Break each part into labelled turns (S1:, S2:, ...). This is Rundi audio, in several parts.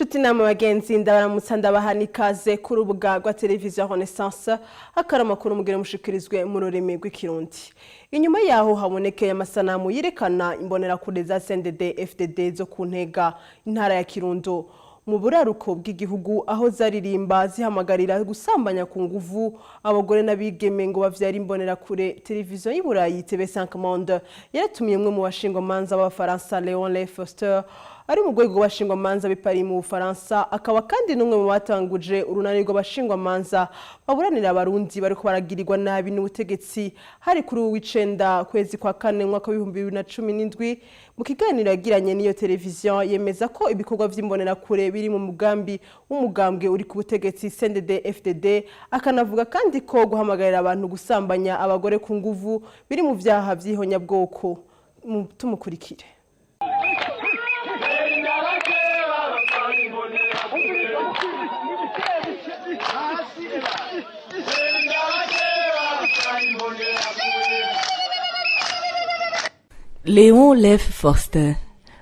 S1: Nshuti nama bagenzi ndabaramutsa ndabaha ikaze ku rubuga rwa televiziyo Renaissance akaramakuru mugire mushikirizwe mu rurimi rw'ikirundi. Inyuma yaho habonekeye amasanamu yerekana imbonerakure za CNDD FDD zo ku Ntega intara ya Kirundo mu buraruko bw'igihugu aho zaririmba zihamagarira gusambanya ku nguvu abagore n'abigeme ngo bavyara imbonerakure. Televiziyo y'Iburayi TV5 Monde yaratumye umwe mu bashingwamanza b'Abafaransa Léon Le Foster ari mu rwego rw'abashingwamanza bipari mu Bufaransa, akaba kandi n'umwe mu batanguje urunani rw'abashingwamanza baburanira abarundi bariko baragirirwa nabi n'ubutegetsi. Hari kuri w'icenda kwezi kwa kane mwaka wa 2017 mu kiganiro yagiranye n'iyo televiziyo yemeza ko ibikorwa vy'imbonerakure biri mu mugambi w'umugambwe uri ku butegetsi CNDD FDD, akanavuga kandi ko guhamagarira abantu gusambanya abagore ku nguvu biri mu vyaha vy'ihonyabwoko. Tumukurikire.
S2: Léon Le Foster,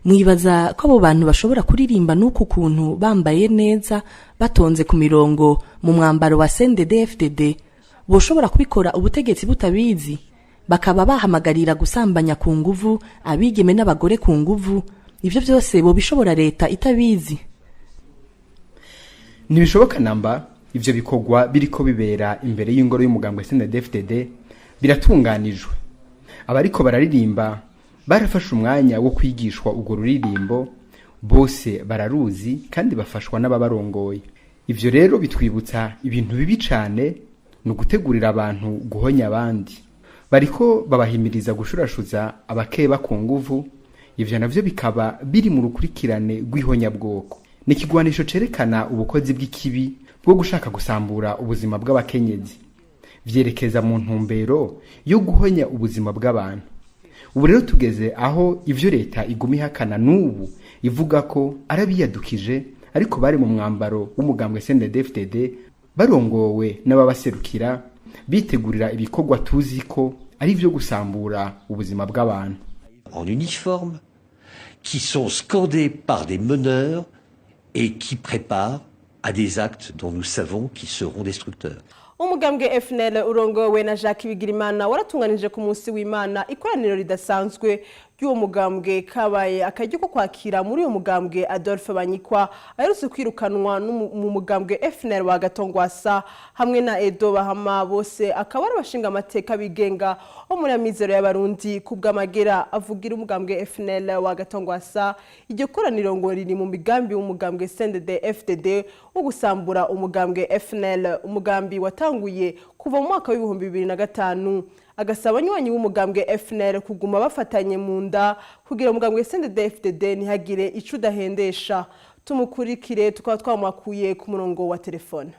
S2: mwibaza ko abo bantu bashobora kuririmba nuko kuntu bambaye neza batonze ku mirongo mu mwambaro wa CNDD FDD boshobora kubikora ubutegetsi butabizi, bakaba bahamagarira gusambanya ku nguvu abigeme n'abagore ku nguvu? Ivyo byose bo bishobora leta itabizi?
S3: Nibishoboka namba ivyo bikorwa biriko bibera imbere y'ingoro y'umugambwe CNDD FDD biratunganijwe. Abariko bararirimba barafashe umwanya wo kwigishwa urwo ruririmbo, bose bararuzi kandi bafashwa n'ababarongoye. Ivyo rero bitwibutsa ibintu bibi cane no gutegurira abantu guhonya abandi. Bariko babahimiriza gushurashuza abakeba ku nguvu, ivyo navyo bikaba biri mu rukurikirane rw'ihonyabwoko. Nikigwanisho cerekana ubukozi bw'ikibi bwo gushaka gusambura ubuzima bw'abakenyezi, vyerekeza mu ntumbero yo guhonya ubuzima bw'abantu. Ubu rero tugeze aho ivyo leta iguma ihakana n'ubu ivuga ko arabiyadukije ariko bari mu mwambaro w'umugambwe CNDD FDD barongowe n'ababaserukira bitegurira ibikorwa tuzi ko ari vyo gusambura ubuzima bw'abantu.
S4: En uniforme, qui sont scandés par des meneurs et qui préparent à des actes dont nous savons qu'ils seront destructeurs.
S1: Umugambwe FNL urongowe na Jacques Bigirimana waratunganije ku munsi w'Imana ikoraniro ridasanzwe ry'uwo mugambwe kabaye akaryo ko kwakira muri uwo mugambwe Adolphe Banyikwa aherutse kwirukanwa mu mugambwe FNL wa Gatongwasa hamwe na Edo Bahama, bose akaba ari abashinga amateka bigenga wo muri amizero y'abarundi kubw'amagera. Avugira umugambwe FNL wa Gatongwasa iryo koraniro ngo riri mu migambi w'umugambwe CNDD FDD wo gusambura umugambwe FNL, umugambi watanguye kuva mu mwaka wa 2005. Agasaba nywanyi w'umugambwe FNL kuguma bafatanye mu nda kugira umugambwe CNDD FDD ntihagire ico udahendesha. Tumukurikire tukaba twamakuye ku murongo wa telefone.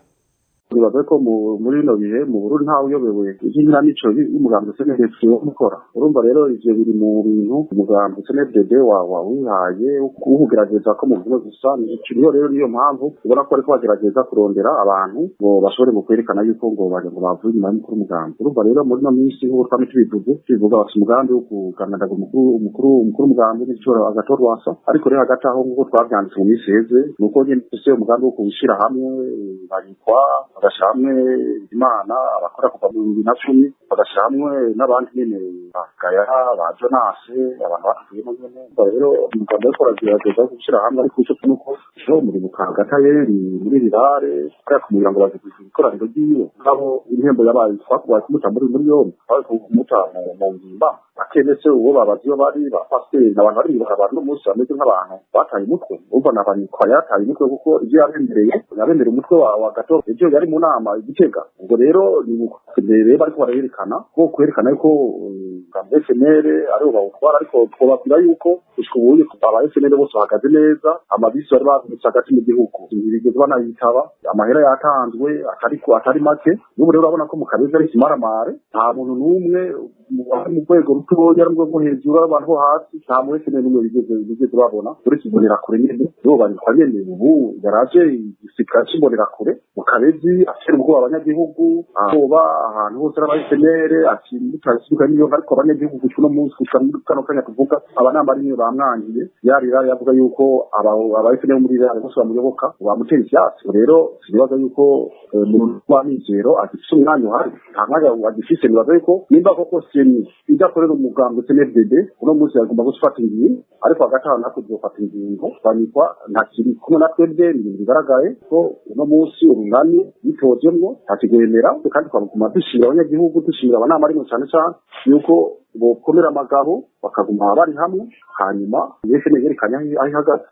S5: Bibaza ko muri no bihe mu Burundi nta uyobewe ikinamico y'umugambwe CNDD mukora. Urumva rero ivyo biri mu bintu umugambwe CNDD wihaye kugerageza ko mu bwo gusa n'ikiriyo. Rero niyo mpamvu ubona ko ariko bagerageza kurondera abantu ngo bashobore kwerekana yuko ngo baje ngo bavuye inyuma y'umukuru umugambwe. Urumva rero muri no minsi nk'uko twame tubivuga bafite umugambi wo kuganira umukuru umugambwe n'icyo agatorwasa, ariko rero hagati aho nk'uko twabyanditse mu minsi heze nuko nyine dufise umugambi wo kubishira hamwe Banyikwa bagashyira hamwe Imana abakora kuva mu 2010 bagashyira hamwe n'abandi nyine bakaya ba Jonase abantu batuyemo nyine. Rero umugambwe wo kugerageza gushyira hamwe ariko icyo nuko cyo muri mukagata yeri muri rirare kugira ngo baze ikoraniro ry'iyo nabo intembwe yabaye twakubaye kumuta muri yombi ariko kumuta mu ngimba akenetse uwo babaziyo bari bafashe n'abantu bari abantu n'umunsi bameze nk'abantu bataye umutwe. Umva n'Abanyikwa yataye umutwe kuko ivyo yabendereye umutwe wa gato ivyo yari mu nama igitega. Ubwo rero ni rero bariko barayerekana ko kwerekana yuko ngambe FNL ariho bawutwara, ariko twababwira yuko ushubuye kubaba FNL bose bahagaze neza. Amabisi bari babitse hagati mu gihugu bigeze banayitaba, amahera yatanzwe atari make. N'ubu rero urabona ko mu Kabezi ari kimaramare, nta muntu n'umwe mu rwego rutoya ari mu hejuru abantu bo hasi nta mu FNL n'umwe bigeze babona. Kuri kibonera kure nyine bo Banyikwa nyene ubu yaraje igisika kibonera kure mu Kabezi afite ubwoba abanyagihugu, aboba ahantu hose n'abayisenere ati mutasibuka niyo ariko abanyagihugu gushika no munsi gushika muri kano kanya tuvuga abanama ari niyo bamwangiye yarira yavuga yuko abayisenere muri rare bose bamuyoboka bamutera ivyatsi rero sibaza yuko mu rwamizero afite umwanya uhari nta mwanya wagifise nibaza yuko nimba koko seni idakorera umugambi CNDD uno munsi yagomba gufata ingingo ariko hagati aho nako tuzofata ingingo banikwa nta kiri kumwe na twebwe ibintu bigaragaye ko uno munsi urunani bitojemwo ntakigwemera kandi twaguma dushira abanyagihugu dushira abanama arimo cyane cyane yuko bokomera amagabo bakaguma bari hamwe hanyuma yese negerekanya aho ihagaze.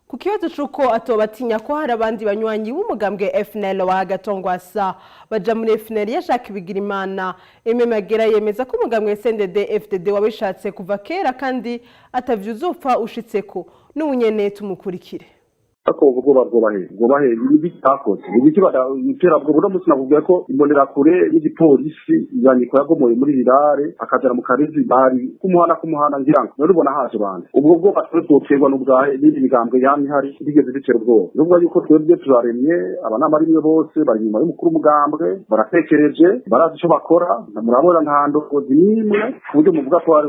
S1: Ku kibazo c'uko atobatinya ko hari abandi banywanyi b'umugambwe FNL wa Gatongwasa baja muri FNL yashaka Bigirimana Magera yemeza ko umugambwe CNDD FDD wabishatse kuva kera kandi atavyuzopfa ushitseko n'ubunyene tumukurikire.
S5: Ako gobahe ibi takoze ibiki baditera bwo buno munsi navuga ko imbonera kure y'igipolisi yanyiko yagomoye muri birare akajara mu karizi bari kumuhana ngirango no rubona haje bande ubwo bwo batweterwa n'ubwahe n'indi migambwe yamye hari bigeze bitera ubwo nubwo yuko twebwe turaremye abanama rimwe bose bari nyuma y'umukuru umugambwe baratekereje barazi ico bakora murabona nta ndogozi nimwe kuburyo muvuga ko ari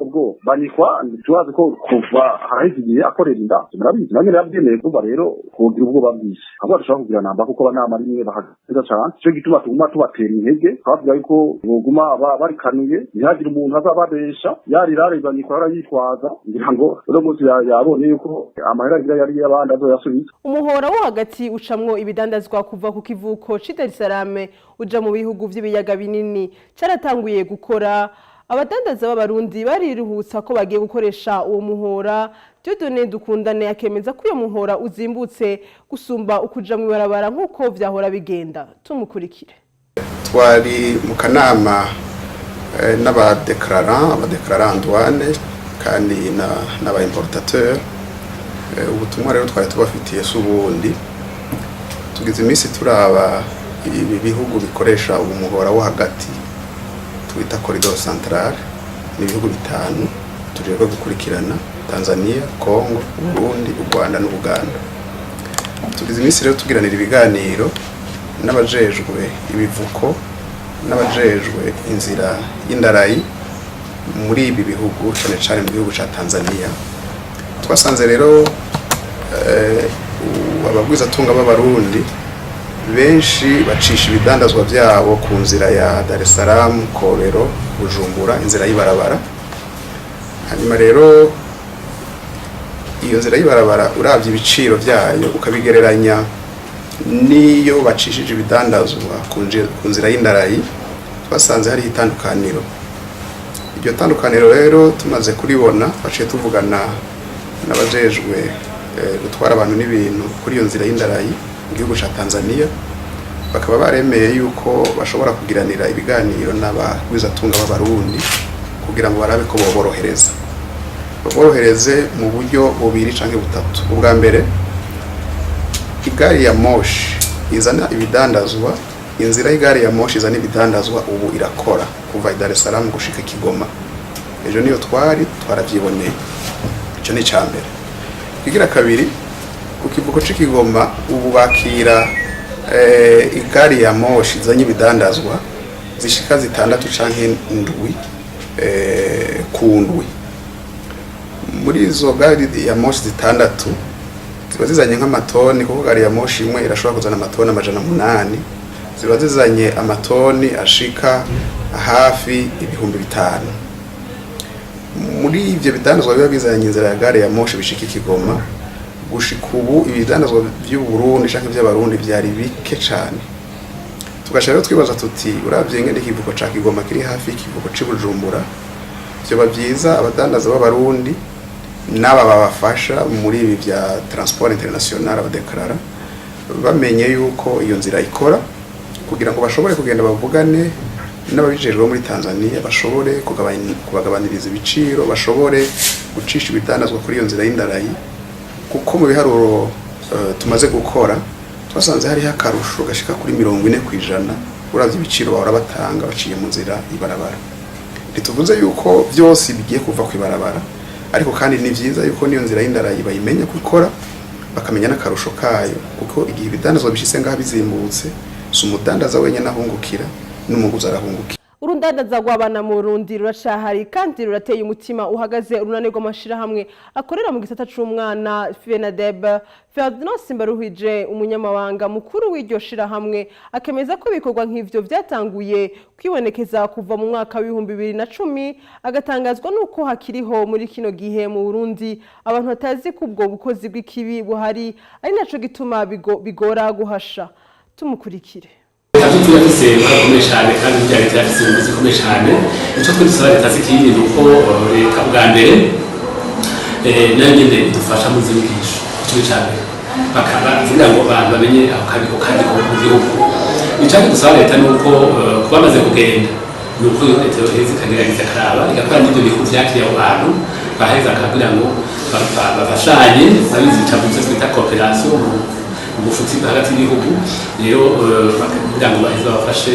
S5: ubwo banyikwa tubazi ko kuva harahigiye akorera inda murabizi namwe yabyemeye rero kugira ubwoba bwinshi abo bashaka kugira namba kuko abanama rimwe bahagaze cyane cyo gituma tuguma tubatera intege twavuga yuko boguma barikanuye ntihagire umuntu azababesha yarirare banikora yitwaza ngira ngo rero munsi yabonye yuko amahera ngira yari yabandi azoyasubiza.
S1: Umuhora wo hagati ucamwo ibidandazwa kuva ku kivuko ci Dar es Salaam uja mu bihugu vy'ibiyaga binini caratanguye gukora. Abadandaza b'abarundi bariruhutsa ko bagiye gukoresha uwo muhora. Dieudonné Dukundane akemeza ko uyo muhora uzimbutse gusumba ukuja mu barabara nkuko vyahora bigenda. Tumukurikire.
S6: Twari mu kanama n'abadeclarant douane kandi n'aba importateur ubutumwa rero twari tubafitiye subundi tugize iminsi turaba ibi bihugu bikoresha umuhora wo hagati twita corridor central ni ibihugu bitanu tujejwe gukurikirana Tanzania, Congo, Burundi, u Rwanda n'Uganda. Tugize iminsi rero tugiranira ibiganiro n'abajejwe ibivuko n'abajejwe inzira y'indarayi muri ibi bihugu cyane cyane mu gihugu ca Tanzania. Twasanze rero abagwiza tunga b'abarundi benshi bacisha ibidandazwa byabo ku nzira ya Dar es Salaam, Kobero, Bujumbura, inzira y'ibarabara. Hanyuma rero iyo nzira y'ibarabara uravye ibiciro byayo ukabigereranya niyo bacishije ibidandazwa ku nzira y'indarayi twasanze hari itandukaniro. Iryo tandukaniro rero tumaze kuribona baciye tuvugana n'abajejwe gutwara abantu n'ibintu kuri iyo nzira y'indarayi mu gihugu ca Tanzania bakaba baremeye yuko bashobora kugiranira ibiganiro n'abagwizatunga b'abarundi kugira ngo barabe ko borohereze mu buryo bubiri canke butatu. Ubwa mbere igari ya moshi izana ibidandazwa, inzira y'igari ya moshi izana ibidandazwa ubu irakora kuva Dar es Salaam gushika Kigoma. Ejo niyo twaravyiboneye. Ico ni cambere. Kigira kabiri ku kivuko c'Ikigoma ubu bakira igari ya moshi izanye ibidandazwa zishika 6 canke 7 kundwi. Muri izo gari ya moshi 6 ziba zizanye nk'amatoni kuko gari ya moshi imwe irashobora kuzana amatoni 800 ziba zizanye amatoni ashika hafi 5,000. Muri ivyo bidandazwa biba bizanye inzira ya gari ya moshi bishika Kigoma gushika ubu ibidandazwa by'u Burundi canke by'abarundi byari bike cane. Tugashaka rero twibaza tuti uravye ngende ikivuko ca Kigoma kiri hafi ikivuko c'i Bujumbura byo byiza abadandaza b'abarundi n'aba babafasha muri ibi bya transport international abadeklarara bamenye yuko iyo nzira ikora kugira ngo bashobore kugenda bavugane n'ababijejwe muri Tanzania bashobore kubagabaniriza ibiciro bashobore gucisha ibidandazwa kuri iyo nzira y'indarayi kuko mu biharuro tumaze gukora twasanze hari akarusho gashika kuri 40% uravye ibiciro bahora batanga baciye mu nzira ibarabara. Ntituvuze yuko byose bigiye kuva ku ibarabara ariko kandi ni vyiza yuko niyo nzira y'indarayi bayimenya gukora bakamenya n'akarusho kayo kuko igihe ibidandazwa bishise ngaha bizimbutse si umudandaza wenyine ahungukira n'umuguzi arahungukira.
S1: Urundandaza rw'abana mu Burundi rurashahari kandi rurateye umutima uhagaze urunanirwa amashirahamwe akorera mu gisata c'umwana FENADEB. Ferdinand Simbaruhije umunyamabanga mukuru w'iryo shirahamwe akemeza ko ibikorwa nk'ivyo vyatanguye kwibonekeza kuva mu mwaka wa 2010 agatangazwa nuko hakiriho muri kino gihe mu Burundi abantu batazi kubwo bukozi bw'ikibi buhari ari naco gituma bigora guhasha. Tumukurikire.
S7: Tuya dusema bakomeye cyane kandi byari byafise umuzi ukomeye cyane icyo twe dusaba leta zikindi nuko leta bwa mbere nayo nyene idufasha mu zigisho icyo cyane bakaba kugira ngo abantu bamenye aho kabiko kandi ko mu gihugu icyo dusaba leta nuko kubamaze kugenda nuko leta yoheze kagerageza karaba igakora n'ibyo bihugu byakiriye abo bantu baheza akagira ngo bafashanye nabizi cyabutse twita cooperation ubufuti hagati y'ibihugu rero kugira ngo baheze babafashe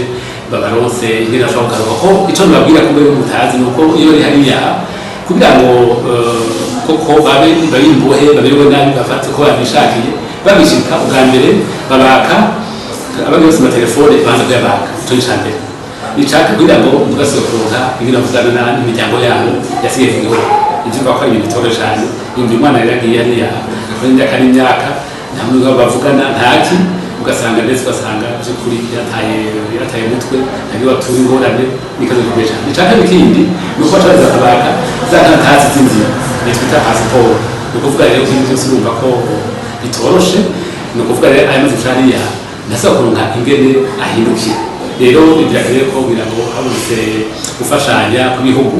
S7: babaronse ingene bashobora kugaruka ko icyo nababwira ko mbere mutazi nuko iyo ari hariya kugira ngo koko babe imbohe baberewe nabi bafate ko babishakiye babishika ubwa mbere babaka abandi bose mu telefone banza kuyabaka icyo nicambere nicaka kugira ngo mugasohoka ingene muzana n'imiryango yabo yasigaye mu gihugu ivyo bakora ibintu bitoro cyane yumva umwana yaragiye hariya akora imyaka namwe bavugana ntaki ugasanga ndetse ugasanga by'ukuri yataye umutwe ntabwo batura ingorane nikaze kubeja nicaka n'ikindi nuko ataza tabaka zakantazi zinzira nitwita passport ukuvuga rero ko ibyo urumva ko bitoroshe nukuvuga rero aya mazi cyariya ndasaba kuronka ingene ahindukira rero ibyagiye ko kugira ngo habonetse gufashanya ku bihugu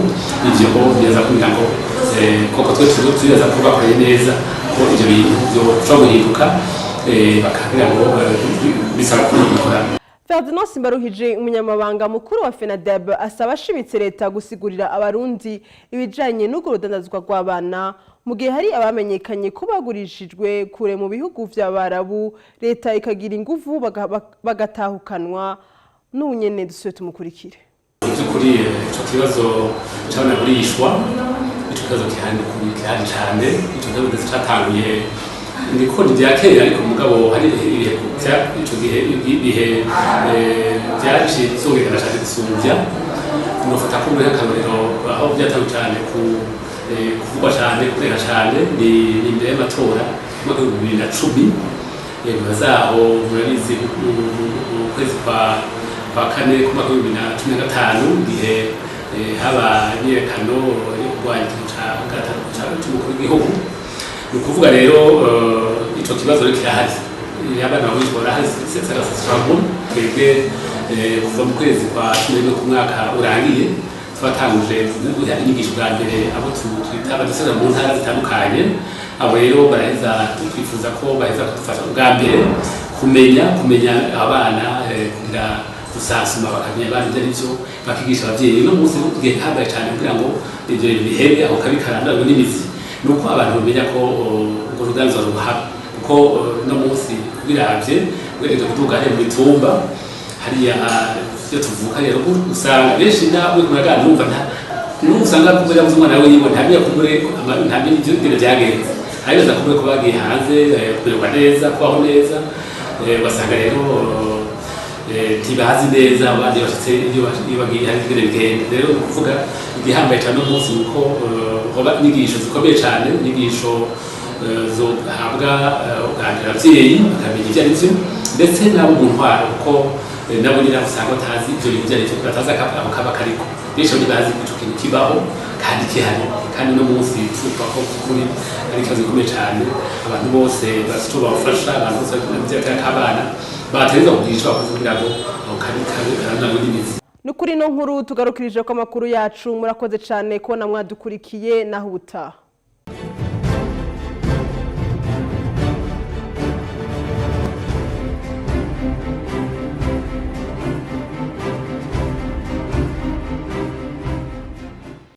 S7: ivyo ko byaza kugira ngo koko twe tuzaza kubakoreye neza ko ibyo bintu byo guhinduka bakagira ngo bisaba kubikora.
S1: Ferdinand Simbaruhije umunyamabanga mukuru wa FENADEB asaba ashimitse leta gusigurira abarundi ibijanye n'ugo rudandazwa rw'abana mu gihe hari abamenyekanye ko bagurishijwe kure mu bihugu vy'abarabu leta ikagira inguvu bagatahukanwa n'unyene dusuye tumukurikire.
S7: Byukuri ico kibazo cy'abagurishwa ico kibazo kihari cyane ico kibazo cyatanguye niko byakeye ariko mugabo hari ibihe ico gihe byaje zongera cyane gusumvya nofata ko muri akarorero aho byatanguye cyane kuvugwa cyane kubera cyane ni imbere y'amatora mu 2010 bazaho murabizi mu kwezi kwa kane ku mwaka wa 2015 igihe haba imyerekano yo kurwanya cy'umukuru w'igihugu ni ukuvuga rero icyo kibazo rero kirahari abana babo barahari sesarasashamu twebwe kuva mu kwezi kwa 11 ku mwaka urangiye twatanguje inyigisho bwa mbere abo twita abadusana mu ntara zitandukanye abo rero baraheza twifuza ko baheza kudufasha bwa mbere kumenya abana kugira gusasuma bakamenya abana ibyo aribyo bakigisha ababyeyi no munsi gihe habaye cyane kugira ngo ibyo bihebe aho kabikaranda n'imizi nuko abantu bamenya ko urwo rudanzo ruhaba kuko no munsi biravye wereje kuduga mu mitumba hariya byo tuvuka rero usanga benshi nawe kumagana numva n'usanga kubera umwana we yibona ntabiye kumure ntabiye ibyo byagenze ariza kumure ko bagiye hanze kuberwa neza kwaho neza basanga rero tibazi neza abandi bashitse iyo bagiye hari ibintu bigenda rero kuvuga igihambaye cyane umunsi nuko hoba inyigisho zikomeye cyane inyigisho zo habwa uganira abavyeyi bakamenya ibyo arivyo ndetse nabo mu ntwaro kuko nabo nyine usanga batazi ibyo bintu byari cyo batazi aho kaba kariko benshi ntibazi ko ico kintu kibaho kandi kihari kandi no munsi tuvuga ko kuri ari ikibazo gikomeye cyane abantu bose bafite bafasha abantu bose bafite abana batereza kugisha kugira ngo karana n'imizi.
S1: Nukuri no nkuru tugarukirije ko amakuru yacu murakoze cyane kubona mwadukurikiye naho ubutaha.